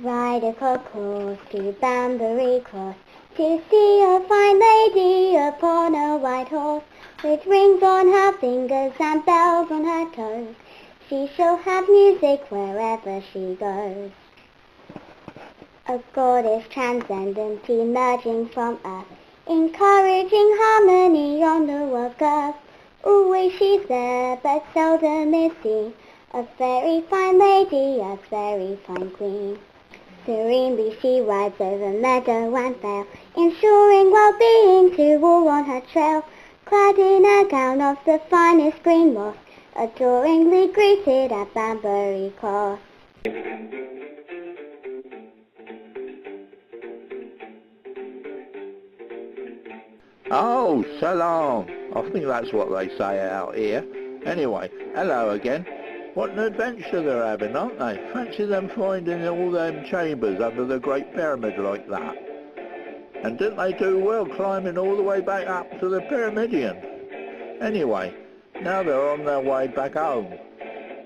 Ride a cockle to Banbury Cross to see a fine lady upon a white horse, with rings on her fingers and bells on her toes. She shall have music wherever she goes. A goddess transcendent emerging from earth, encouraging harmony on the world's girth. Always she's there, but seldom is seen, a very fine lady, a very fine queen. Serenely she rides over meadow and vale, ensuring well-being to all on her trail. Clad in a gown of the finest green moss, adoringly greeted at Banbury Cross. Oh, so long. I think that's what they say out here. Anyway, hello again. What an adventure they're having, aren't they? Fancy them finding all them chambers under the Great Pyramid like that. And didn't they do well climbing all the way back up to the Pyramidion? Anyway, now they're on their way back home.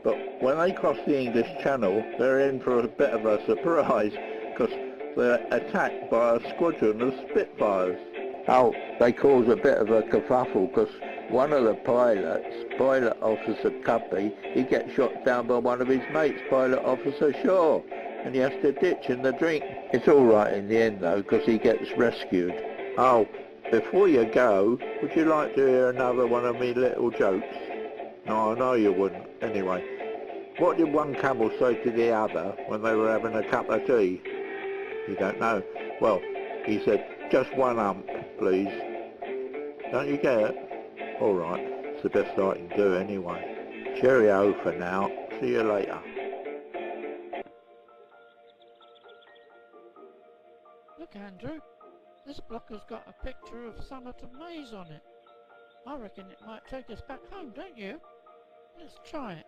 But when they cross the English Channel, they're in for a bit of a surprise, because they're attacked by a squadron of Spitfires. Oh, they cause a bit of a kerfuffle, because one of the pilots, Pilot Officer Cubby, he gets shot down by one of his mates, Pilot Officer Shaw, and he has to ditch in the drink. It's all right in the end though, because he gets rescued. Oh, before you go, would you like to hear another one of me little jokes? No, I know you wouldn't. Anyway, what did one camel say to the other when they were having a cup of tea? You don't know? Well, he said, just one hump, please. Don't you get it? All right, it's the best I can do anyway. Cheerio for now. See you later. Look, Andrew, this block has got a picture of Somerton Maze on it. I reckon it might take us back home, don't you? Let's try it.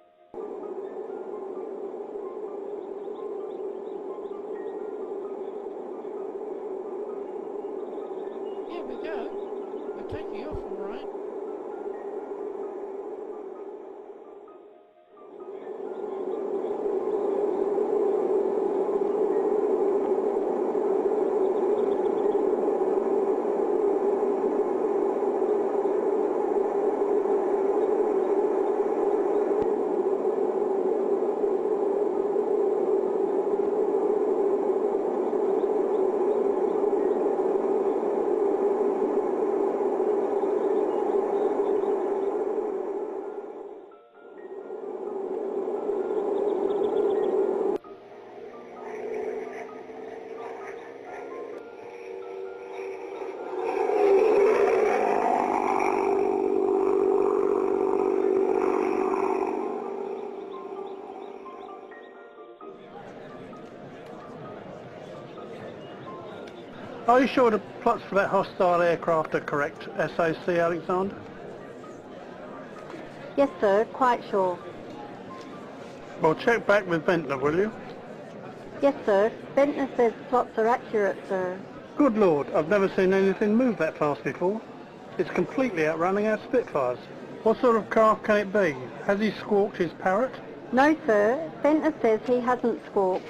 Here we go. We'll take you off all right. Are you sure the plots for that hostile aircraft are correct, SAC Alexander? Yes, sir, quite sure. Well, check back with Ventnor, will you? Yes, sir. Ventnor says plots are accurate, sir. Good Lord, I've never seen anything move that fast before. It's completely outrunning our Spitfires. What sort of craft can it be? Has he squawked his parrot? No, sir. Ventnor says he hasn't squawked.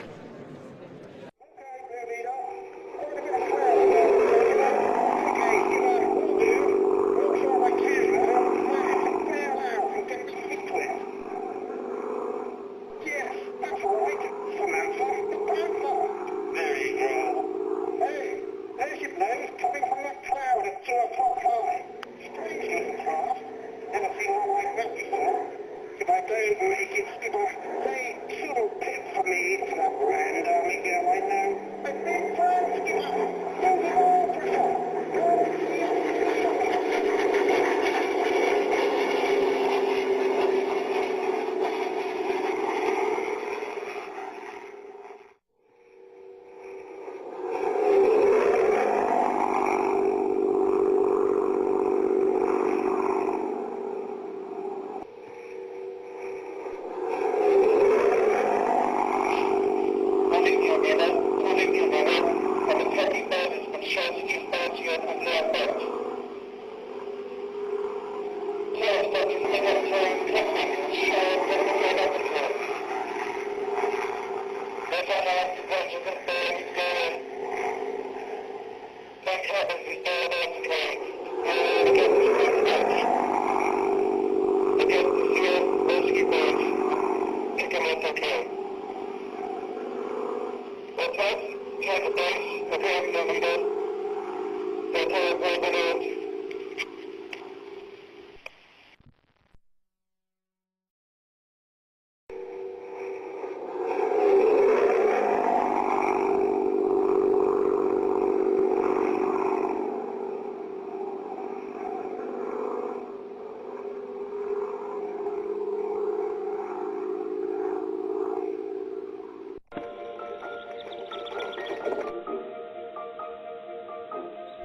There's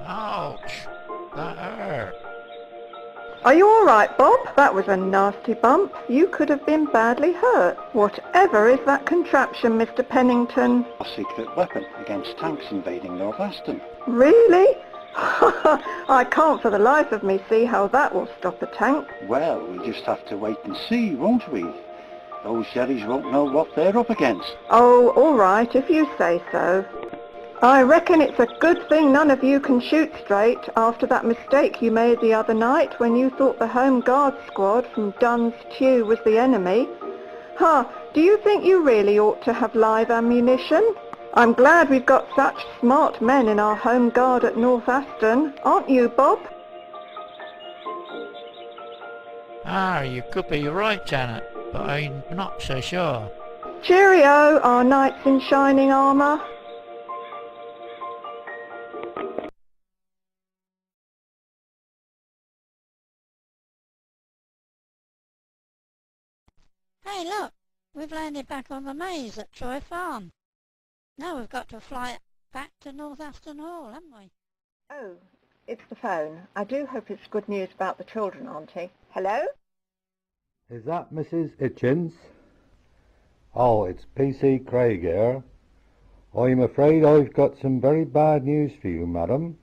Ouch! That hurt. Are you all right, Bob? That was a nasty bump. You could have been badly hurt. Whatever is that contraption, Mr. Pennington? A secret weapon against tanks invading North Aston. Really? I can't for the life of me see how that will stop a tank. Well, we'll just have to wait and see, won't we? Those Jerrys won't know what they're up against. Oh, all right, if you say so. I reckon it's a good thing none of you can shoot straight after that mistake you made the other night when you thought the Home Guard squad from Dunn's Tew was the enemy. Do you think you really ought to have live ammunition? I'm glad we've got such smart men in our Home Guard at North Aston, aren't you, Bob? You could be right, Janet, but I'm not so sure. Cheerio, our knights in shining armour. Hey, look, we've landed back on the maze at Troy Farm. Now we've got to fly back to North Aston Hall, haven't we? Oh, it's the phone. I do hope it's good news about the children, Auntie. Hello? Is that Mrs. Hitchens? Oh, it's P.C. Craig here. I'm afraid I've got some very bad news for you, madam.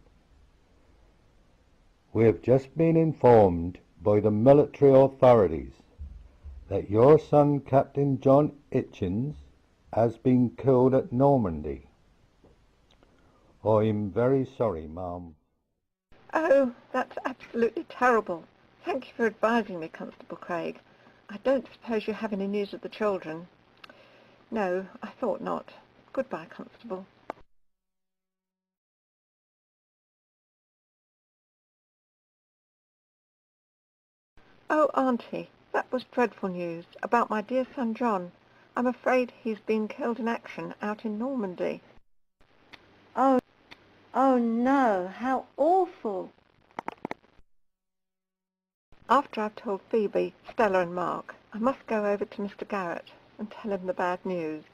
We have just been informed by the military authorities that your son, Captain John Hitchens, has been killed at Normandy. I'm very sorry, ma'am. Oh, that's absolutely terrible. Thank you for advising me, Constable Craig. I don't suppose you have any news of the children? No, I thought not. Goodbye, Constable. Oh, Auntie, that was dreadful news about my dear son John. I'm afraid he's been killed in action out in Normandy. Oh no, how awful. After I've told Phoebe, Stella and Mark, I must go over to Mr. Garrett and tell him the bad news.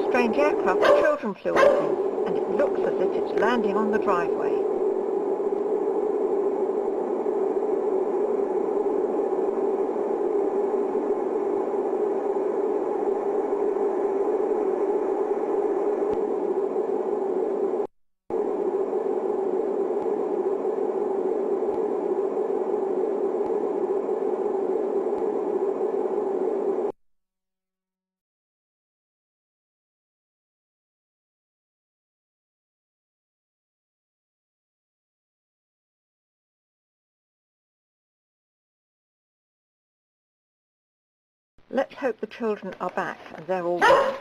Strange aircraft the children flew into, and it looks as if it's landing on the driveway. Let's hope the children are back and they're all well.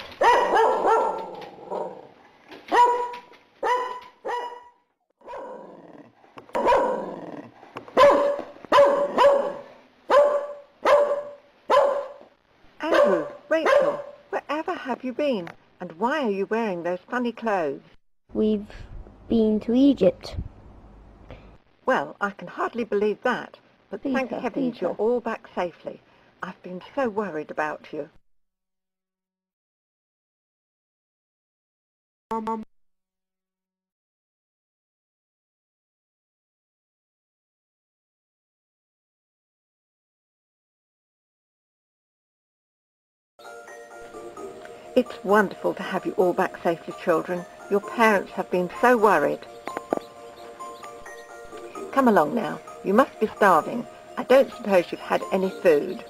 Andrew, Rachel, wherever have you been? And why are you wearing those funny clothes? We've been to Egypt. Well, I can hardly believe that, but thank heavens you're all back safely. I've been so worried about you. It's wonderful to have you all back safely, children. Your parents have been so worried. Come along now. You must be starving. I don't suppose you've had any food.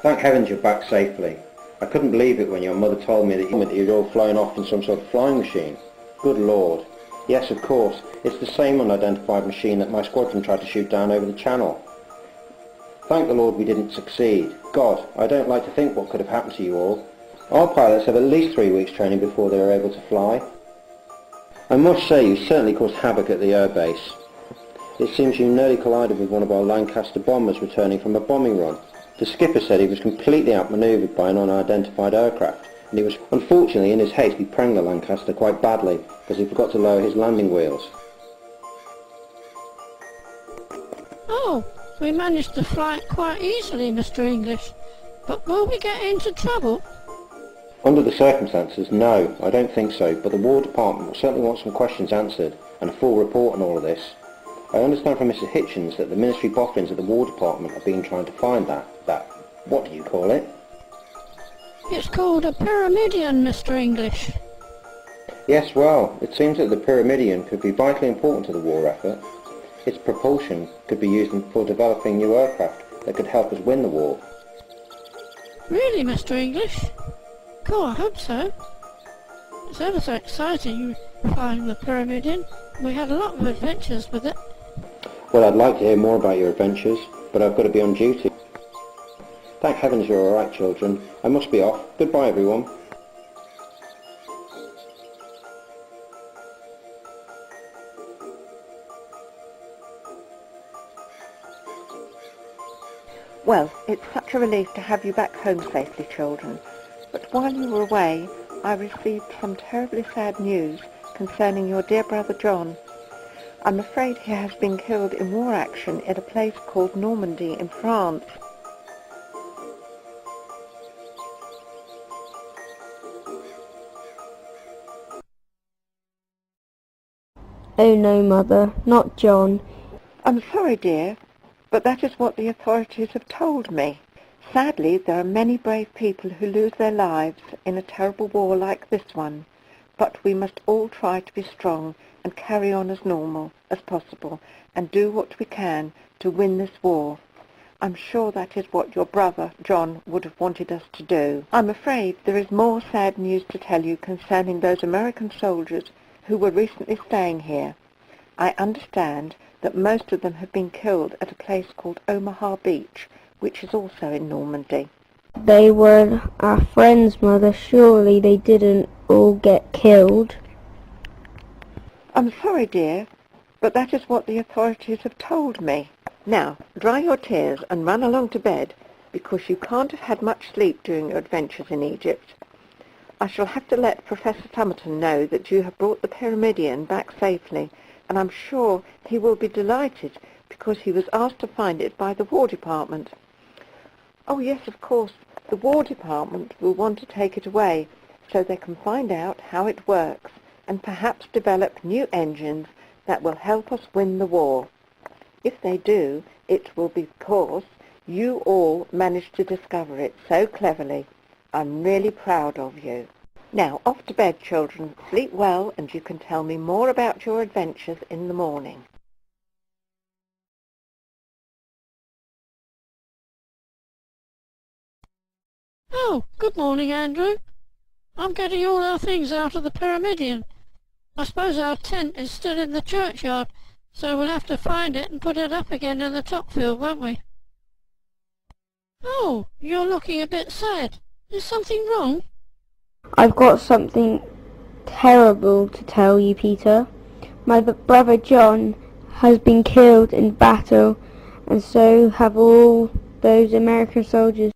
Thank heavens you're back safely. I couldn't believe it when your mother told me that you'd all flown off in some sort of flying machine. Good Lord. Yes, of course. It's the same unidentified machine that my squadron tried to shoot down over the channel. Thank the Lord we didn't succeed. God, I don't like to think what could have happened to you all. Our pilots have at least 3 weeks training before they are able to fly. I must say you certainly caused havoc at the airbase. It seems you nearly collided with one of our Lancaster bombers returning from a bombing run. The skipper said he was completely outmanoeuvred by an unidentified aircraft, and he was unfortunately in his haste he pranged the Lancaster quite badly because he forgot to lower his landing wheels. Oh, we managed to fly it quite easily, Mr. English. But will we get into trouble? Under the circumstances, no, I don't think so, but the War Department will certainly want some questions answered and a full report on all of this. I understand from Mr. Hitchens that the Ministry boffins at the War Department have been trying to find that, what do you call it? It's called a pyramidion, Mr. English. Yes, well, it seems that the pyramidion could be vitally important to the war effort. Its propulsion could be used for developing new aircraft that could help us win the war. Really, Mr. English? Cool, I hope so. It's ever so exciting flying the pyramidion. We had a lot of adventures with it. Well, I'd like to hear more about your adventures, but I've got to be on duty. Thank heavens you're all right, children. I must be off. Goodbye, everyone. Well, it's such a relief to have you back home safely, children. But while you were away, I received some terribly sad news concerning your dear brother John. I'm afraid he has been killed in war action in a place called Normandy in France. Oh no, Mother, not John. I'm sorry, dear, but that is what the authorities have told me. Sadly, there are many brave people who lose their lives in a terrible war like this one, but we must all try to be strong and carry on as normal as possible and do what we can to win this war. I'm sure that is what your brother John would have wanted us to do. I'm afraid there is more sad news to tell you concerning those American soldiers who were recently staying here. I understand that most of them have been killed at a place called Omaha Beach, which is also in Normandy. They were our friends, Mother. Surely they didn't all get killed. I'm sorry, dear, but that is what the authorities have told me. Now, dry your tears and run along to bed, because you can't have had much sleep during your adventures in Egypt. I shall have to let Professor Summerton know that you have brought the pyramidion back safely, and I'm sure he will be delighted because he was asked to find it by the War Department. Oh yes, of course, the War Department will want to take it away so they can find out how it works and perhaps develop new engines that will help us win the war. If they do, it will be because you all managed to discover it so cleverly. I'm really proud of you. Now, off to bed, children. Sleep well, and you can tell me more about your adventures in the morning. Oh, good morning, Andrew. I'm getting all our things out of the pyramidion. I suppose our tent is still in the churchyard, so we'll have to find it and put it up again in the top field, won't we? Oh, you're looking a bit sad. Is something wrong? I've got something terrible to tell you, Peter. My brother John has been killed in battle, and so have all those American soldiers.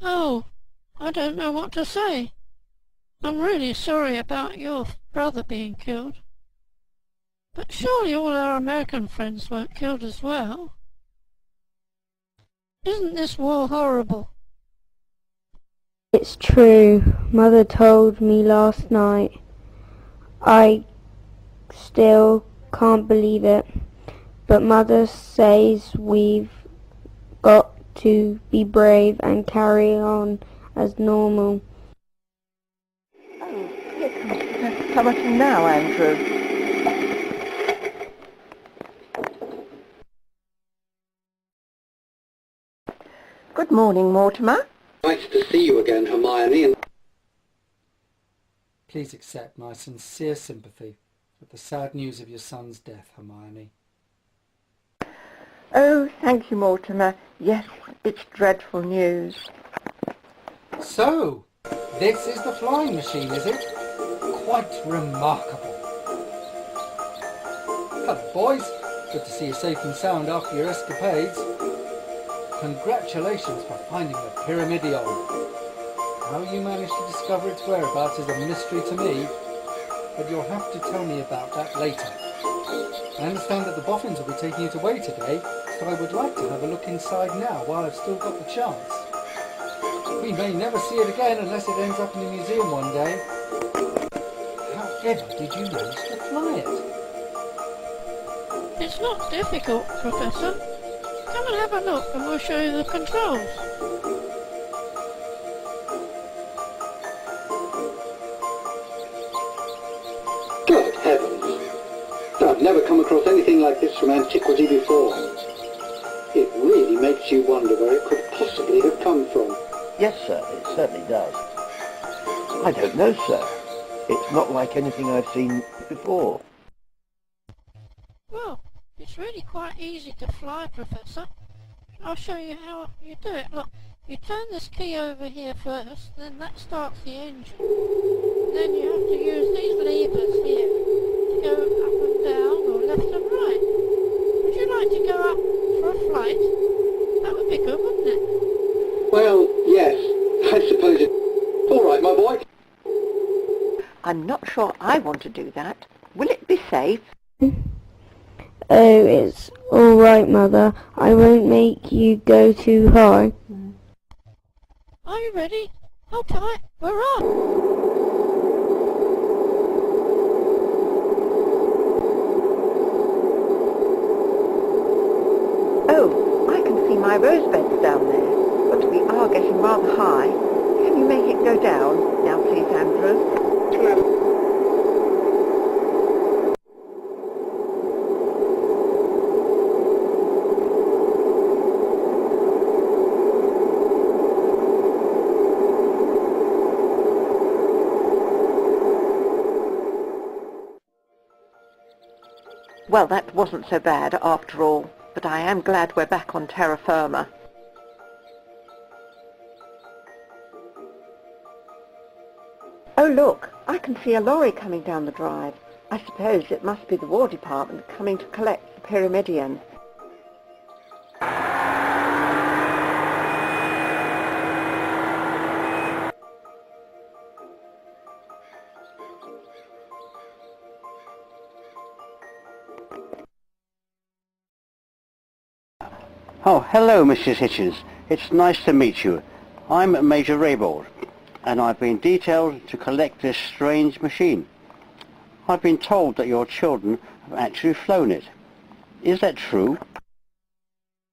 Oh, I don't know what to say. I'm really sorry about your brother being killed. But surely all our American friends weren't killed as well. Isn't this war horrible? It's true. Mother told me last night. I still can't believe it. But Mother says we've got to be brave and carry on as normal. Oh, here comes Professor Somerton now, Andrew. Good morning, Mortimer. Nice to see you again, Hermione. Please accept my sincere sympathy with the sad news of your son's death, Hermione. Oh, thank you, Mortimer. Yes, it's dreadful news. So, this is the flying machine, is it? Quite remarkable. Hello, boys. Good to see you safe and sound after your escapades. Congratulations for finding the Pyramidion. How you managed to discover its whereabouts is a mystery to me, but you'll have to tell me about that later. I understand that the Boffins will be taking it away today, so I would like to have a look inside now while I've still got the chance. We may never see it again unless it ends up in a museum one day. However did you manage to fly it? It's not difficult, Professor. Come and have a look and we'll show you the controls. Good heavens! I've never come across anything like this from antiquity before. It really makes you wonder where it could possibly have come from. Yes, sir, it certainly does. I don't know, sir. It's not like anything I've seen before. Well, it's really quite easy to fly, Professor. I'll show you how you do it. Look, you turn this key over here first, then that starts the engine. Then you have to use these levers here to go up and down or left and right. Would you like to go up for a flight? That would be good, wouldn't it? Well, yes, I suppose it... All right, my boy. I'm not sure I want to do that. Will it be safe? Oh, it's all right, Mother. I won't make you go too high. Are you ready? Hold tight. We're on. Oh, I can see my rose beds down there, but we are getting rather high. Can you make it go down? Now please, Andrew. Well, that wasn't so bad after all, but I am glad we're back on terra firma. Oh look, I can see a lorry coming down the drive. I suppose it must be the War Department coming to collect the Pyramidion. Oh, hello, Mrs. Hitchens. It's nice to meet you. I'm Major Raybould, and I've been detailed to collect this strange machine. I've been told that your children have actually flown it. Is that true?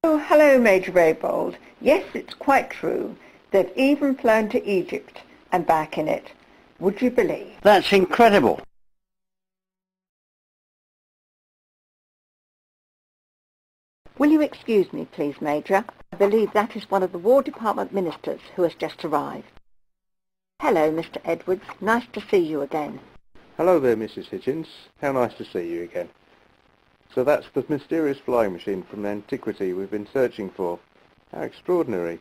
Oh, hello, Major Raybould. Yes, it's quite true. They've even flown to Egypt and back in it. Would you believe? That's incredible. Will you excuse me, please, Major? I believe that is one of the War Department ministers who has just arrived. Hello, Mr. Edwards. Nice to see you again. Hello there, Mrs. Hitchens. How nice to see you again. So that's the mysterious flying machine from antiquity we've been searching for. How extraordinary.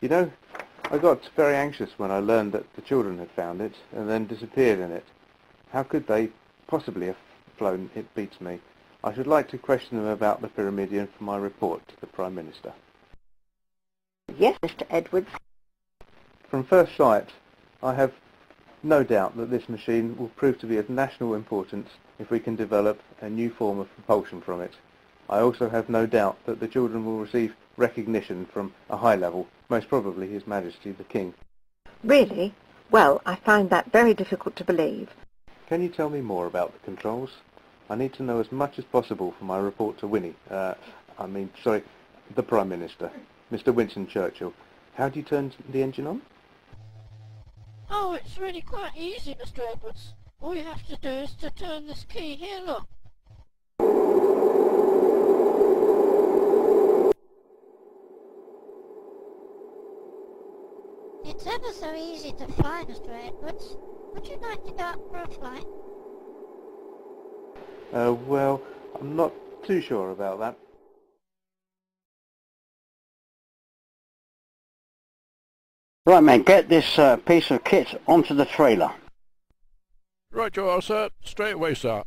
You know, I got very anxious when I learned that the children had found it and then disappeared in it. How could they possibly have flown? It beats me. I should like to question them about the Pyramidion for my report to the Prime Minister. Yes, Mr. Edwards. From first sight, I have no doubt that this machine will prove to be of national importance if we can develop a new form of propulsion from it. I also have no doubt that the children will receive recognition from a high level, most probably His Majesty the King. Really? Well, I find that very difficult to believe. Can you tell me more about the controls? I need to know as much as possible for my report to the Prime Minister. Mr. Winston Churchill, how do you turn the engine on? Oh, it's really quite easy, Mr. Edwards. All you have to do is to turn this key here, look. It's ever so easy to fly, Mr. Edwards. Would you like to go up for a flight? Well, I'm not too sure about that. Right, man, get this piece of kit onto the trailer. Right you are, sir. Straight away, sir.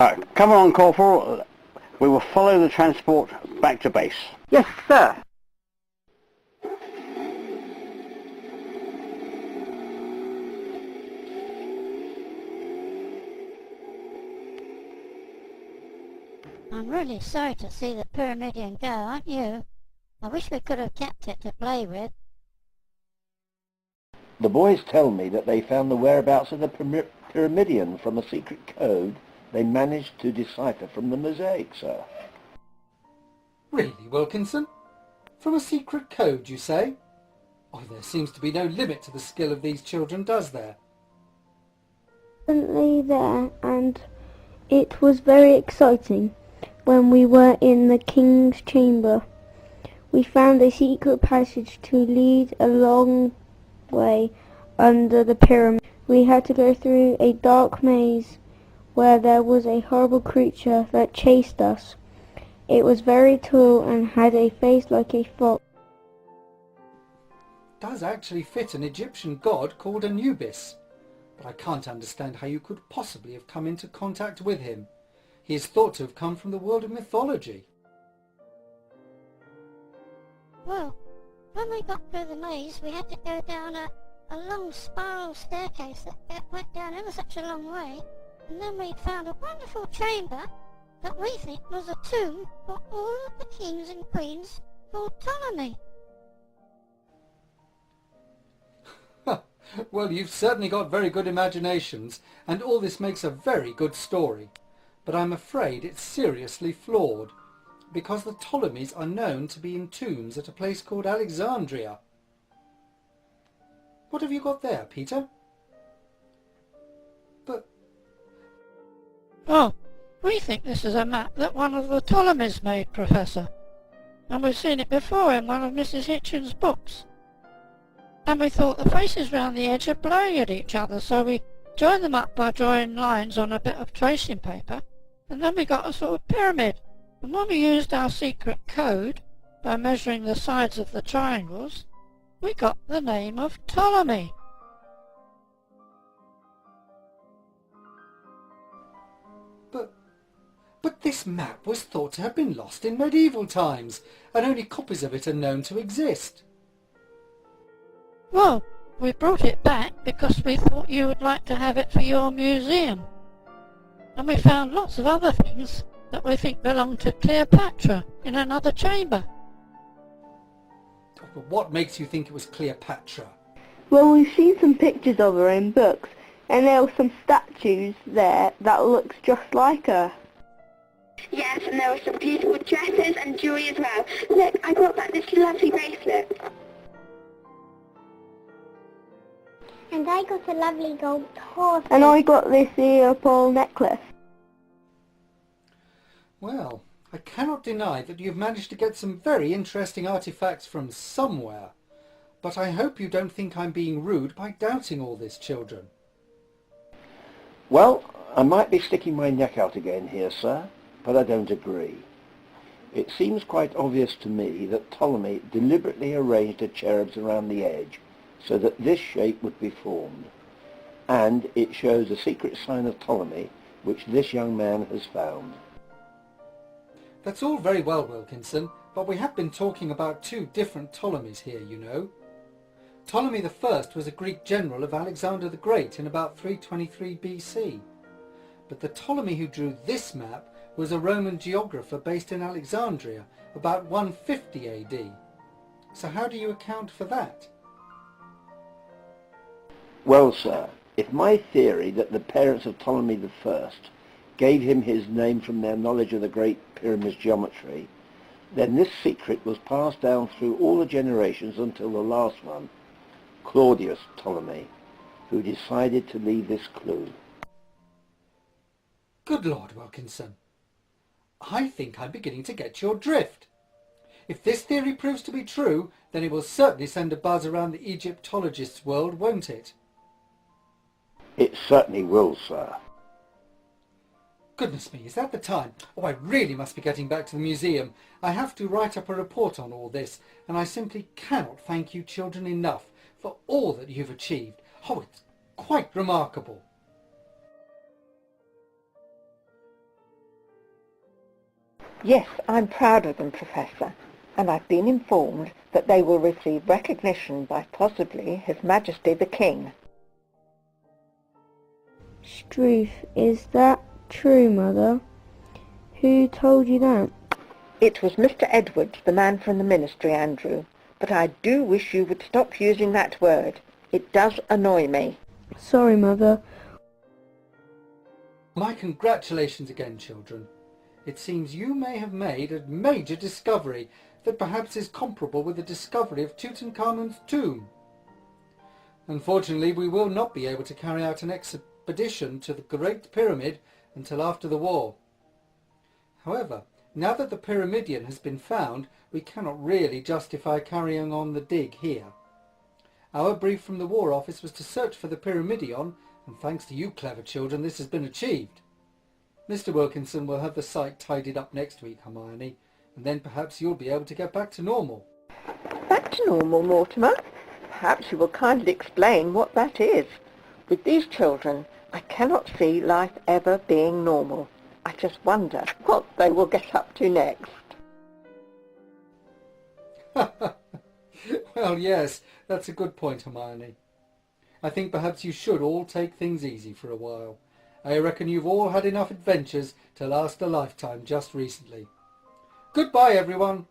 Right, come on, Corporal. We will follow the transport back to base. Yes, sir. I'm really sorry to see the Pyramidion go, aren't you? I wish we could have kept it to play with. The boys tell me that they found the whereabouts of the Pyramidion from a secret code they managed to decipher from the mosaic, sir. Really, Wilkinson? From a secret code, you say? Oh, there seems to be no limit to the skill of these children, does there? Definitely there, and it was very exciting when we were in the King's Chamber. We found a secret passage to lead a long way under the pyramid. We had to go through a dark maze where there was a horrible creature that chased us. It was very tall and had a face like a fox. Does actually fit an Egyptian god called Anubis. But I can't understand how you could possibly have come into contact with him. He is thought to have come from the world of mythology. Well, when we got through the maze, we had to go down a long spiral staircase that went down ever such a long way, and then we found a wonderful chamber that we think was a tomb for all of the kings and queens called Ptolemy. Well, you've certainly got very good imaginations, and all this makes a very good story. But I'm afraid it's seriously flawed, because the Ptolemies are known to be in tombs at a place called Alexandria. What have you got there, Peter? But... Oh, we think this is a map that one of the Ptolemies made, Professor. And we've seen it before in one of Mrs. Hitchens' books. And we thought the faces round the edge are blowing at each other, so we joined them up by drawing lines on a bit of tracing paper, and then we got a sort of pyramid. And when we used our secret code, by measuring the sides of the triangles, we got the name of Ptolemy. But this map was thought to have been lost in medieval times, and only copies of it are known to exist. Well, we brought it back because we thought you would like to have it for your museum. And we found lots of other things that we think belong to Cleopatra in another chamber. But what makes you think it was Cleopatra? Well, we've seen some pictures of her in books, and there were some statues there that looks just like her. Yes, and there were some beautiful dresses and jewellery as well. Look, I got back this lovely bracelet. And I got a lovely gold horse. And I got this ear pearl necklace. Well, I cannot deny that you've managed to get some very interesting artifacts from somewhere. But I hope you don't think I'm being rude by doubting all this, children. Well, I might be sticking my neck out again here, sir, but I don't agree. It seems quite obvious to me that Ptolemy deliberately arranged the cherubs around the edge so that this shape would be formed, and it shows a secret sign of Ptolemy which this young man has found. That's all very well, Wilkinson, but we have been talking about two different Ptolemies here, you know. Ptolemy I was a Greek general of Alexander the Great in about 323 BC. But the Ptolemy who drew this map was a Roman geographer based in Alexandria about 150 AD. So how do you account for that? Well, sir, if my theory that the parents of Ptolemy I gave him his name from their knowledge of the Great Pyramid's geometry, then this secret was passed down through all the generations until the last one, Claudius Ptolemy, who decided to leave this clue. Good Lord, Wilkinson. I think I'm beginning to get your drift. If this theory proves to be true, then it will certainly send a buzz around the Egyptologists' world, won't it? It certainly will, sir. Goodness me, is that the time? Oh, I really must be getting back to the museum. I have to write up a report on all this, and I simply cannot thank you children enough for all that you've achieved. Oh, it's quite remarkable. Yes, I'm proud of them, Professor, and I've been informed that they will receive recognition by possibly His Majesty the King. Struth, is that true, Mother? Who told you that? It was Mr. Edwards, the man from the ministry, Andrew, but I do wish you would stop using that word. It does annoy me. Sorry, Mother. My congratulations again, children. It seems you may have made a major discovery that perhaps is comparable with the discovery of Tutankhamun's tomb. Unfortunately, we will not be able to carry out an expedition to the Great Pyramid until after the war. However, now that the Pyramidion has been found, we cannot really justify carrying on the dig here. Our brief from the War Office was to search for the Pyramidion, and thanks to you clever children, this has been achieved. Mr. Wilkinson will have the site tidied up next week, Hermione, and then perhaps you'll be able to get back to normal. Back to normal, Mortimer? Perhaps you will kindly explain what that is. With these children, I cannot see life ever being normal. I just wonder what they will get up to next. Well, yes, that's a good point, Hermione. I think perhaps you should all take things easy for a while. I reckon you've all had enough adventures to last a lifetime just recently. Goodbye, everyone.